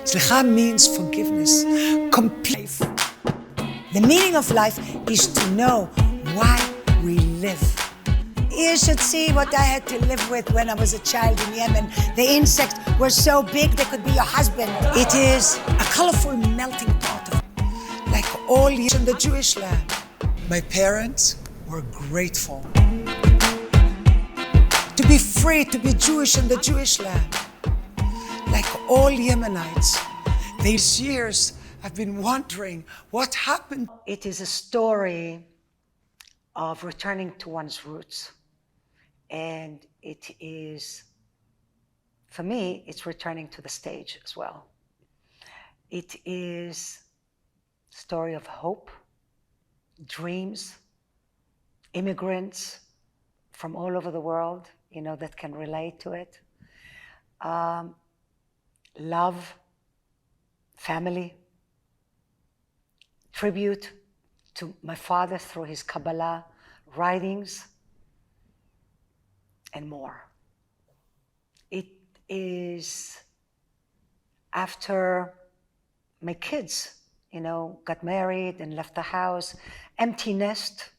Slicha means forgiveness, complete. The meaning of life is to know why we live. You should see what I had to live with when I was a child in Yemen. The insects were so big they could be your husband. It is a colorful melting pot of, like all in the Jewish land. My parents were grateful to be free, to be Jewish in the Jewish land. Like all Yemenites, these years I've been wondering what happened. It is a story of returning to one's roots. And it is, for me, it's returning to the stage as well. It is a story of hope, dreams, immigrants from all over the world, that can relate to it. Love, family, tribute to my father through his Kabbalah writings, and more. It is after my kids, got married and left the house, empty nest,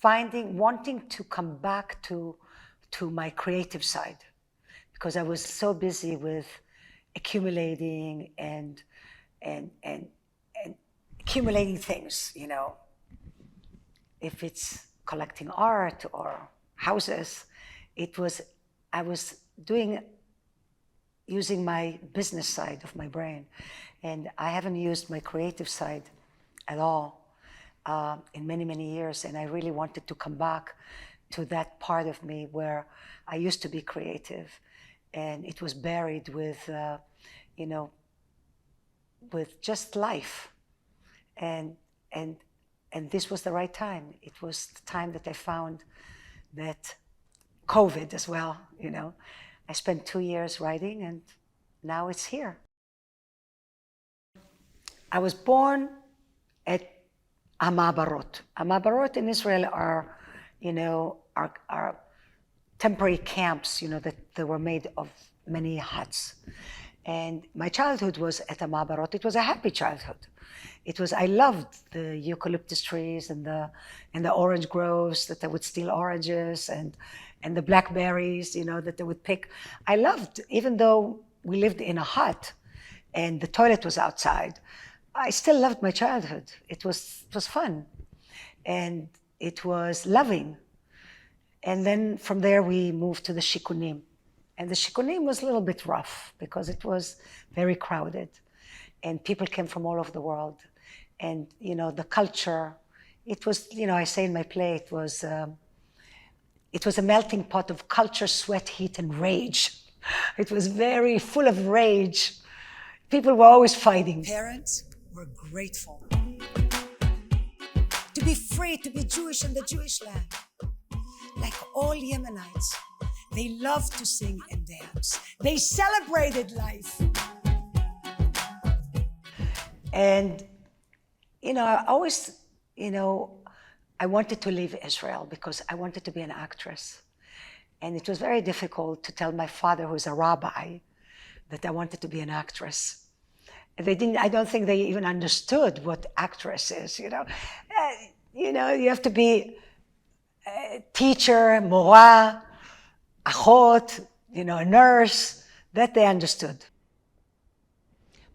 wanting to come back to my creative side, because I was so busy with accumulating and accumulating things, if it's collecting art or houses. I was using my business side of my brain, and I haven't used my creative side at all in many, many years. And I really wanted to come back to that part of me where I used to be creative, and it was buried with, with just life. And this was the right time. It was the time that I found that COVID as well, I spent 2 years writing, and now it's here. I was born at Amabarot. Amabarot in Israel are temporary camps, that they were made of many huts. And my childhood was at Amabarot. It was a happy childhood. I loved the eucalyptus trees and the orange groves that they would steal oranges, and the blackberries, that they would pick. I loved, even though we lived in a hut and the toilet was outside, I still loved my childhood. It was fun, and it was loving. And then from there we moved to the Shikunim. And the Shikunim was a little bit rough because it was very crowded, and people came from all over the world. And, the culture, it was, I say in my play, it was a melting pot of culture, sweat, heat, and rage. It was very full of rage. People were always fighting. Parents were grateful to be free, to be Jewish in the Jewish land. Like all Yemenites, they loved to sing and dance. They celebrated life. And, I always, I wanted to leave Israel because I wanted to be an actress. And it was very difficult to tell my father, who's a rabbi, that I wanted to be an actress. I don't think they even understood what actress is, you have to be a teacher, mora, achot, a nurse, that they understood.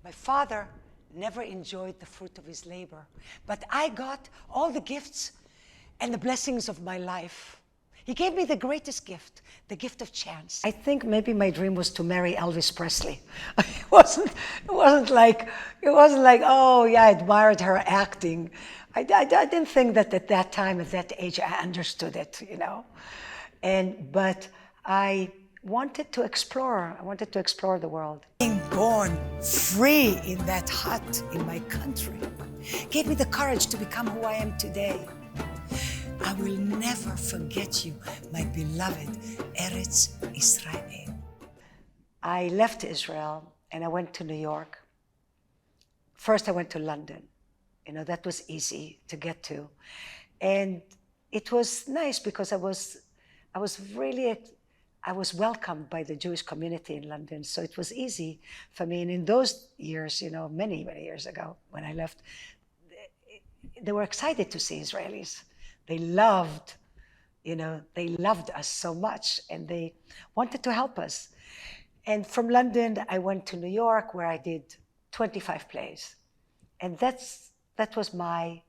My father never enjoyed the fruit of his labor, but I got all the gifts and the blessings of my life. He gave me the greatest gift, the gift of chance. I think maybe my dream was to marry Elvis Presley. It wasn't like, oh yeah, I admired her acting. I didn't think that at that time, at that age, I understood it, but I wanted to explore. I wanted to explore the world. Being born free in that hut in my country gave me the courage to become who I am today. I will never forget you, my beloved Eretz Israel. I left Israel and I went to New York. First, I went to London. That was easy to get to. And it was nice because I was really I was welcomed by the Jewish community in London, so it was easy for me. And in those years, many, many years ago when I left, they were excited to see Israelis. They loved us so much, and they wanted to help us. And from London, I went to New York, where I did 25 plays. And that was my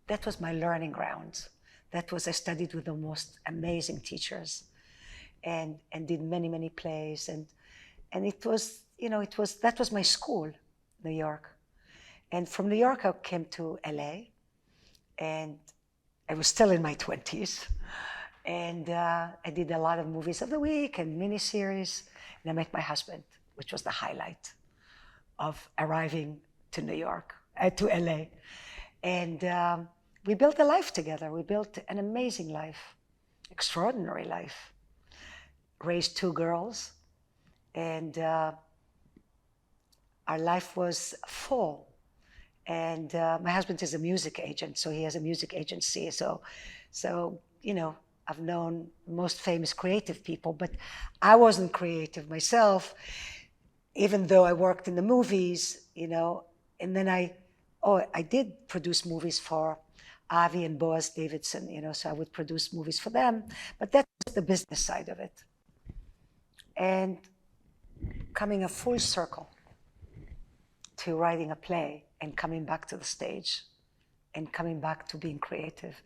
learning ground. I studied with the most amazing teachers, and did many, many plays. And it was, that was my school, New York. And from New York, I came to LA, and I was still in my 20s. And I did a lot of movies of the week and miniseries. And I met my husband, which was the highlight of arriving to New York, to LA. And we built a life together. We built an amazing life, extraordinary life. Raised 2 girls, and our life was full. And my husband is a music agent, so he has a music agency. So I've known most famous creative people, but I wasn't creative myself, even though I worked in the movies, And then I did produce movies for Avi and Boaz Davidson, so I would produce movies for them, but that was the business side of it. And coming a full circle to writing a play and coming back to the stage and coming back to being creative.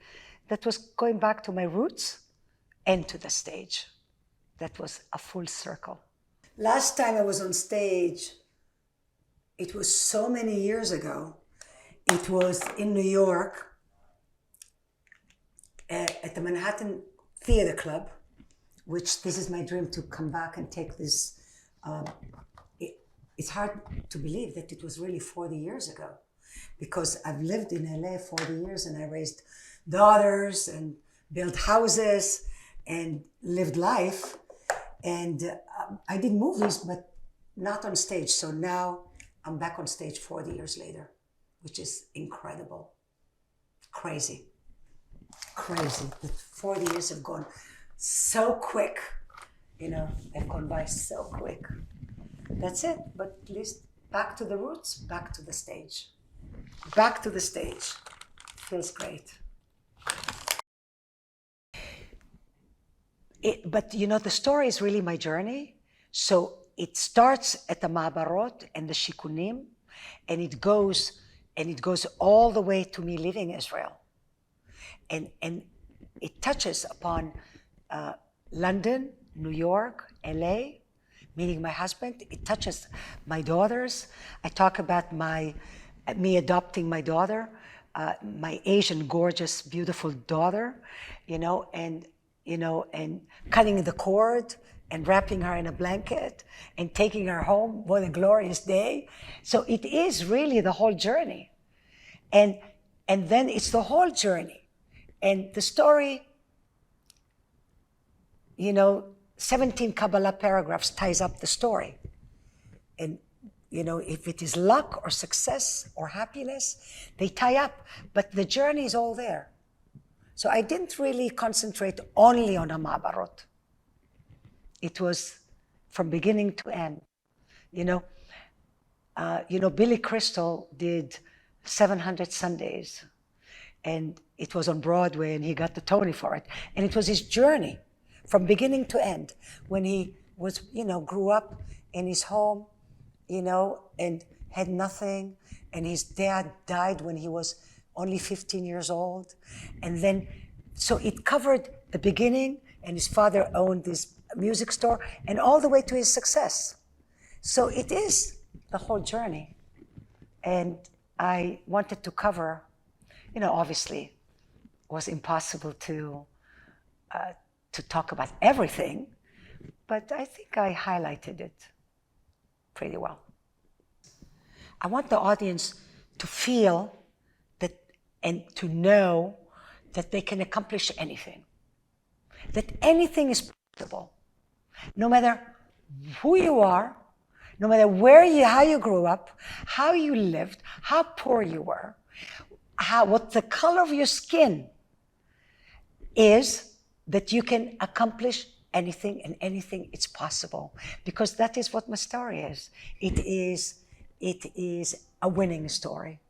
That was going back to my roots and to the stage. That was a full circle. Last time I was on stage, it was so many years ago. It was in New York at the Manhattan Theater Club, which this is my dream, to come back and take this. It's hard to believe that it was really 40 years ago, because I've lived in LA 40 years and I raised daughters and built houses and lived life. And I did movies, but not on stage. So now I'm back on stage 40 years later, which is incredible. Crazy. The 40 years have gone so quick, they've gone by so quick. That's it, but at least back to the roots, back to the stage. Back to the stage. Feels great. But the story is really my journey. So it starts at the Ma'abarot and the Shikunim, and it goes all the way to me leaving Israel. And it touches upon London, New York, LA, meeting my husband. It touches my daughters. I talk about me adopting my daughter, my Asian, gorgeous, beautiful daughter, and cutting the cord and wrapping her in a blanket and taking her home. What a glorious day. So it is really the whole journey. And then it's the whole journey. And the story, 17 Kabbalah paragraphs ties up the story. And, if it is luck or success or happiness, they tie up, but the journey is all there. So I didn't really concentrate only on a Ma'abarot. It was from beginning to end. Billy Crystal did 700 Sundays, and it was on Broadway, and he got the Tony for it. And it was his journey from beginning to end, when he was, grew up in his home, and had nothing, and his dad died when he was only 15 years old. And then, so it covered the beginning, and his father owned this music store, and all the way to his success. So it is the whole journey. And I wanted to cover, obviously, it was impossible to talk about everything, but I think I highlighted it pretty well. I want the audience to feel that and to know that they can accomplish anything, that anything is possible, no matter who you are, no matter how you grew up, how you lived, how poor you were, what the color of your skin is, that you can accomplish anything, and anything it's possible, because that is what my story is. It is a winning story.